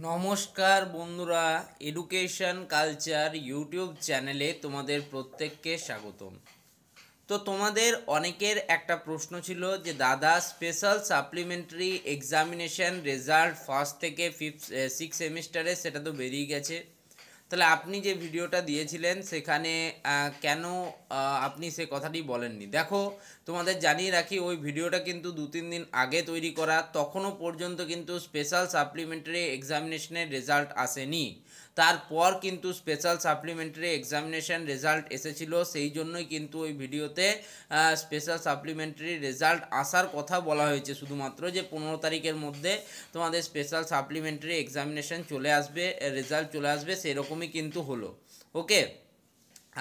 নমস্কার বন্ধুরা, education culture YouTube চ্যানেলে তোমাদের প্রত্যেককে স্বাগতম। তো তোমাদের অনেকের একটা প্রশ্ন ছিল যে দাদা, special supplementary examination result first থেকে সিক্স সেমিস্টারে সেটা তো বেরিয়ে গেছে, তাহলে আপনি যে ভিডিওটা দিয়েছিলেন সেখানে কেন আপনি সে কথাটি বলেননি? দেখো, তোমাদের জানিয়ে রাখি, ওই ভিডিওটা কিন্তু 2-3 দিন আগে তৈরি করা, তখনও পর্যন্ত কিন্তু স্পেশাল সাপ্লিমেন্টারি এক্সামিনেশনের রেজাল্ট আসেনি। তারপর কিন্তু স্পেশাল সাপ্লিমেন্টারি এক্সামিনেশন রেজাল্ট এসেছিল, সেই জন্যই কিন্তু ওই ভিডিওতে স্পেশাল সাপ্লিমেন্টারি রেজাল্ট আসার কথা বলা হয়েছে, শুধুমাত্র যে 15 তারিখের মধ্যে তোমাদের স্পেশাল সাপ্লিমেন্টারি এক্সামিনেশন চলে আসবে, রেজাল্ট চলে আসবে, সেরকমই কিন্তু হলো। ওকে।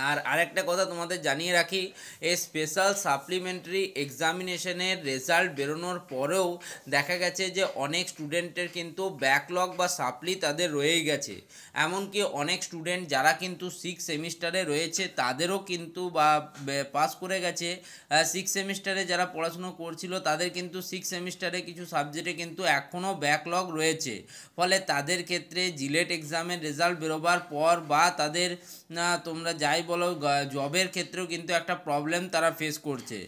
আর আরেকটা কথা তোমাদের জানিয়ে রাখি, এই স্পেশাল সাপ্লিমেন্টারি এক্সামিনেশনের রেজাল্ট বেরোনোর পরেও দেখা গেছে যে অনেক স্টুডেন্টের কিন্তু ব্যাকলগ বা সাপ্লি তাদের রয়েই গেছে। এমনকি অনেক স্টুডেন্ট যারা কিন্তু সিক্স সেমিস্টারে রয়েছে তাদেরও কিন্তু বা পাস করে গেছে, সিক্স সেমিস্টারে যারা পড়াশুনো করছিল তাদের কিন্তু সিক্স সেমিস্টারে কিছু সাবজেক্টে কিন্তু এখনও ব্যাকলগ রয়েছে। ফলে তাদের ক্ষেত্রে জিলেট এক্সামের রেজাল্ট বেরোবার পর বা তাদের তোমরা যাই বলো জবের ক্ষেত্রেও কিন্তু একটা প্রবলেম তারা ফেস করছে।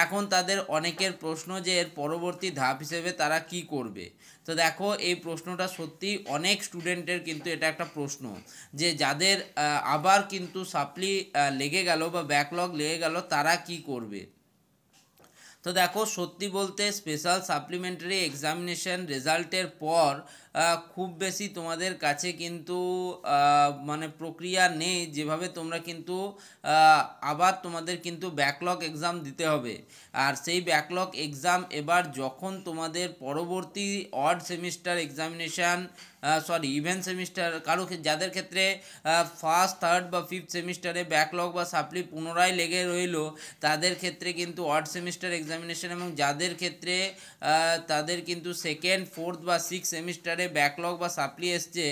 এখন তাদের অনেকের প্রশ্ন যে এর পরবর্তী ধাপ হিসেবে তারা কি করবে। তো দেখো, এই প্রশ্নটা সত্যি অনেক স্টুডেন্টের কিন্তু এটা একটা প্রশ্ন, যে যাদের আবার কিন্তু সাপ্লি লেগে গেল বা ব্যাকলগ লেগে গেল তারা কি করবে। তো দেখো, সত্যি বলতে স্পেশাল সাপ্লিমেন্টারি এক্সামিনেশন রেজাল্টের পর খুব বেশি তোমাদের কাছে কিন্তু মানে প্রক্রিয়া নেই, যেভাবে তোমরা কিন্তু আবার তোমাদের কিন্তু ব্যাকলগ এক্সাম দিতে হবে। আর সেই ব্যাকলগ এক্সাম এবার যখন তোমাদের পরবর্তী odd semester examination even semester, কারো যাদের ক্ষেত্রে ফার্স্ট থার্ড বা ফিফথ সেমিস্টারে ব্যাকলগ বা সাপ্লি পুনরায় লেগে রইল, তাদের ক্ষেত্রে কিন্তু অড সেমিস্টার এক্সামিনেশন, এবং যাদের ক্ষেত্রে তাদের কিন্তু সেকেন্ড ফোর্থ বা সিক্স সেমিস্টারে ব্যাকলগ বা সাপ্লি এসছে,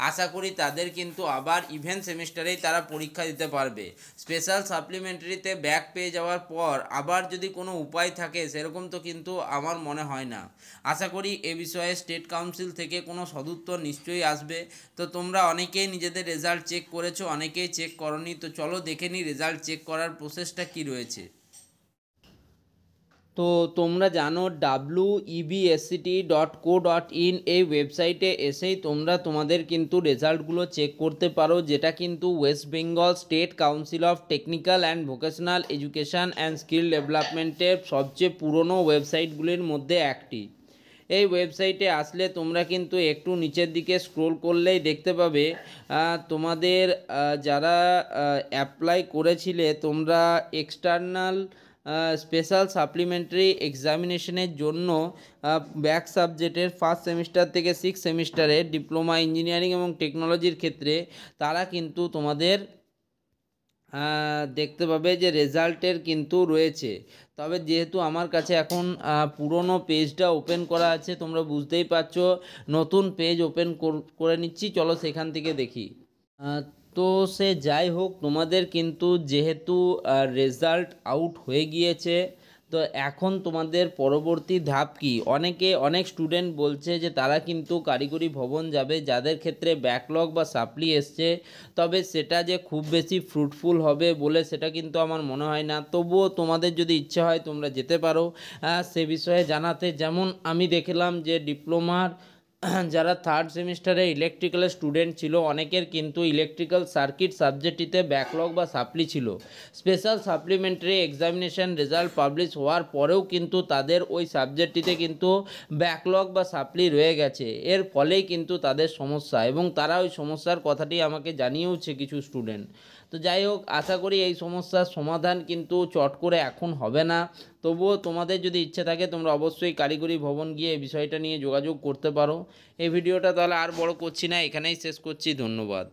আশা করি তাদের কিন্তু আবার ইভেন সেমিস্টারেই তারা পরীক্ষা দিতে পারবে। স্পেশাল সাপ্লিমেন্টারিতে ব্যাক পেয়ে যাওয়ার পর আবার যদি কোনো উপায় থাকে সেরকম তো কিন্তু আমার মনে হয় না। আশা করি এ বিষয়ে স্টেট কাউন্সিল থেকে কোনো সদুত্তর নিশ্চয়ই আসবে। তো তোমরা অনেকেই নিজেদের রেজাল্ট চেক করেছো, অনেকেই চেক করনি, তো চলো দেখে নিই রেজাল্ট চেক করার প্রসেসটা কি রয়েছে। তো তোমরা জানো websct.co.in এই ওয়েবসাইটে এসেই তোমরা তোমাদের কিন্তু রেজাল্টগুলো চেক করতে পারো, যেটা কিন্তু West Bengal state council of technical and vocational education and skill ডেভেলপমেন্টের সবচেয়ে পুরনো ওয়েবসাইটগুলির মধ্যে একটি। এই ওয়েবসাইটে আসলে তোমরা কিন্তু একটু নিচের দিকে স্ক্রোল করলেই দেখতে পাবে তোমাদের যারা অ্যাপ্লাই করেছিলে তোমরা এক্সটার্নাল স্পেশাল সাপ্লিমেন্টারি এক্সামিনেশনের জন্য ব্যাক সাবজেক্টের ফার্স্ট সেমিস্টার থেকে সিক্স সেমিস্টারে ডিপ্লোমা ইঞ্জিনিয়ারিং এবং টেকনোলজির ক্ষেত্রে তারা কিন্তু তোমাদের দেখতে পাবে যে রেজাল্টের কিন্তু রয়েছে। তবে যেহেতু আমার কাছে এখন পুরনো পেজটা ওপেন করা আছে, তোমরা বুঝতেই পারছো, নতুন পেজ ওপেন করে নিচ্ছি, চলো সেখান থেকে দেখি। তো সে যাই হোক, তোমাদের কিন্তু যেহেতু রেজাল্ট আউট হয়ে গিয়েছে, তো এখন তোমাদের পরবর্তী ধাপ কি? অনেক স্টুডেন্ট বলছে যে তারা কিন্তু কারিগরি ভবন যাবে, যাদের ক্ষেত্রে ব্যাকলগ বা সাপ্লি এসছে। তবে সেটা যে খুব বেশি ফ্রুটফুল হবে বলে সেটা কিন্তু আমার মনে হয় না। তবুও তোমাদের যদি ইচ্ছা হয় তোমরা যেতে পারো সে বিষয়ে জানাতে। যেমন আমি দেখলাম যে ডিপ্লোমার যারা থার্ড সেমিস্টারে ইলেকট্রিক্যালের স্টুডেন্ট ছিল, অনেকের কিন্তু ইলেকট্রিক্যাল সার্কিট সাবজেক্টটিতে ব্যাকলগ বা সাপ্লি ছিল। Special supplementary examination result publish হওয়ার পরেও কিন্তু তাদের ওই সাবজেক্টটিতে কিন্তু ব্যাকলগ বা সাপ্লি রয়ে গেছে। এর ফলেই কিন্তু তাদের সমস্যা, এবং তারা ওই সমস্যার কথাটি আমাকে জানিয়েওছে কিছু স্টুডেন্ট। তো যাই হোক, আশা করি এই সমস্যার সমাধান কিন্তু চট করে এখন হবে না। তবুও তোমাদের যদি ইচ্ছে থাকে তোমরা অবশ্যই কারিগরি ভবন গিয়ে এই বিষয়টা নিয়ে যোগাযোগ করতে পারো। এই ভিডিওটা তাহলে আর বড় করছি না, এখানেই শেষ করছি। ধন্যবাদ।